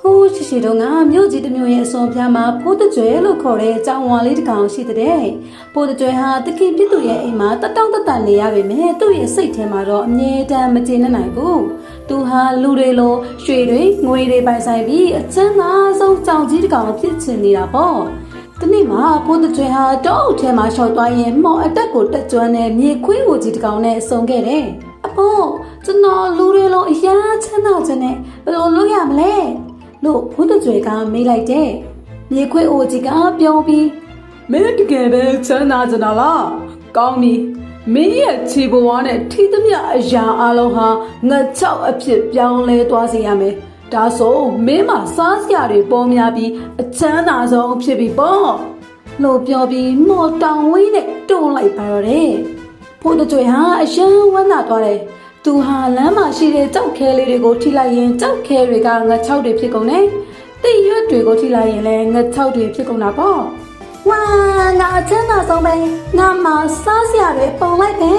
ဟိုးရှိတော့ငါမြို့ကြီးတစ်မြို့ရဲ့အစွန်ပြားမှာဖိုးတကြွယ်လို့ခေါ်တဲ့ကြောင်ဝါလေးတစ်ကောင်ရှိတဲ့ဖိုးတကြွယ်ဟာတခင်ပြစ်သူရဲ့အိမ်မှာတတောင့်တနေရပေမဲ့သူ့ရဲ့စိတ်ထဲမှာတော့အမြဲတမ်းမကျေနပ်နိုင်ဘူးသူဟာလူတွေလိုရွှေတွေငွေတွေပိုင်ဆိုင်ပြီးအချမ်းသာဆုံးကြောင်ကြီးတစ်ကောင်ဖြစ်ချင်နေတာပေါ့ဒီနေ့မှာဖိုးတကြွယ်ဟာတောအုပ်ထဲမှာရှော့သွားရင်မော်အတက်ကိုတက်ကျွမ်းတဲ့မြေခွေးဝကြီးတစ်ကောင်နဲ့ဆုံခဲ့တယ်အဖိုးကျွန်တော်လူတွေလိုအရာချမ်းသာခြင်းနဲ့ဘယ်လိုလုပ်ရမလဲလို့ဖိုးတကြွယ်ကမေးလိုက်တဲ့မြေခွေးအိုကြီးကပြောပြီးမင်းတကယ်ပဲချမ်းသာကြလားကောင်းပြီမင်းရဲ့ခြေဘဝနဲ့ထိသမျှအရာအလုံးဟာငါချောက်အဖြစ်ပြောင်းလဲသွားစေရမယ်ဒါဆိုမင်းမစားစရာတွေပေါ်များပြီးအချမ်းသာဆုံးဖြစ်ပြီပေါ့လို့ပြောပြီးမော်တောင်ဝင်းနဲ့တွန်းလိုက်ပါတော့တယ်ဖိုးတကြွယ်ဟာအယံဝမ်းသာသွားတယ်သူဟာလမ်းမှာရှိတဲ့ကြောက်ခဲလေးတွေကိုထိလိုက်ရင်ကြောက်ခဲတွေကငချောက်တွေဖြစ်ကုန်တယ်။တိရွက်တွေကိုထိလိုက်ရင်လည်းငချောက်တွေဖြစ်ကုန်တာပေါ့။ဝါငါအချမ်းသာဆုံးပဲငါမှစားစရာတွေပုံလိုက်ပဲ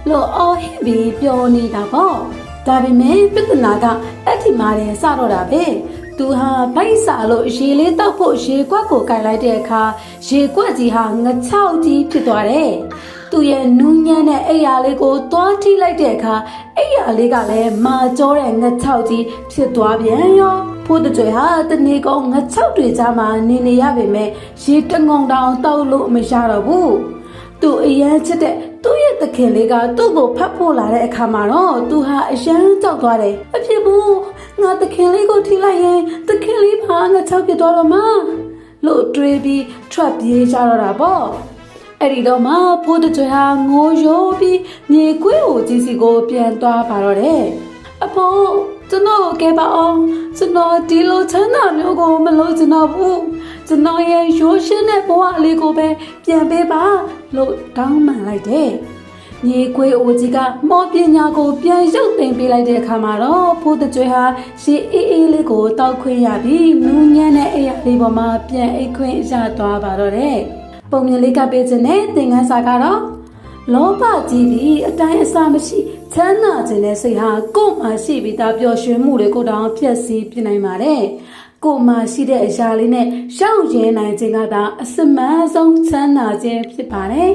လို့အော်ဟစ်ပြီးပြောနေတာပေါ့။ဒါပေမဲ့ပြဿနာကအဲ့ဒီမှာတင်စတော့တာပဲ။သူဟာဗိုက်စာလို့ရေလေးတောက်ဖို့ရေကွက်ကိုကင်လိုက်တဲ့အခါရေကွက်ကြီးဟာငချောက်ကြီးဖြစ်သွားတယ်။သူရဲ့နူးညံ့တဲ့အိယာလေးကိုသွားထိလိုက်တဲ့အခါအိယာလေးကလည်းမာကြောတဲ့ငချောက်ကြီးဖြစ်သွားပြန်ရောဖိုးတကြွယ်ဟာတနေ့ကောင်ငချောက်တွေကြားမှာနေရပေမဲ့ရေတငုံတောင်တောက်လို့မရတော့ဘူးသူအရန်ချစ်တဲ့သူ့ရဲ့သခင်လေးကသူ့ကိုဖတ်ဖို့လာတဲ့အခါမှာတော့သူဟာအရန်ကြောက်သွားတယ်အဖြစ်ဘူးငါသခင်လေးကိုထိလိုက်ရင်သခင်လေးဘာငချောက်ဖြစ်သွားတော့မှလို့တွေးပြီးထွက်ပြေးကြတော့တာပေါ့အဲ့ဒီတော့မှဖိုးတကြွယ်ဟာငိုရိုးပြီးမြေကွေးကိုကြီးစီကိုပြန်သွားပါတော့တယ်အဖိုးကျွန်တော်ကဲပါအောင်ကျွန်တော်ဒီလိုချမ်းသာမျိုးကိုမလို့ကျွန်တော်ဘူးကျွန်တော်ရဲ့ရိုးရှင်းတဲ့ဘဝလေးကိုပဲပြန်ပေးပါလို့တောင်းပန်လိုက်တယ်မြေခွေးအိုကြီးကမော်ပညာကိုပြန်ရုပ်သိမ်းပေးလိုက်တဲ့အခါမှာတော့ဖိုးတကြွယ်ဟာရေအေးအေးလေးကိုတောက်ခွင့်ရပြီးနူးညံ့တဲ့အိယာလေးပေါ်မှာပြန်အိတ်ခွင့်ရသွားပါတော့တယ်ပုံမြင်လေးကပေးခြင်းနဲ့သင်ခန်းစာကတော့လောဘကြီးပြီးအတိုင်းအဆမရှိချမ်းသာခြင်းနဲ့စိတ်ဟာကိုယ်မှရှိပြီးသားပျော်ရွှင်မှုတွေကိုတောင်ဖျက်ဆီးပြနိုင်ပါတယ်ကိုယ်မှရှိတဲ့အရာလေးနဲ့ရှောင်ရဲနိုင်ခြင်းကသာအစမှန်ဆုံးချမ်းသာခြင်းဖြစ်ပါတယ်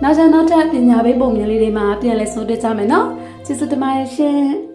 နောက်ထပ်ပညာပေးပုံမြင်လေးတွေမှာပြန်လည်ဆိုတွေ့ကြမယ်နော်ကျေးဇူးတင်ပါတယ်ရှင်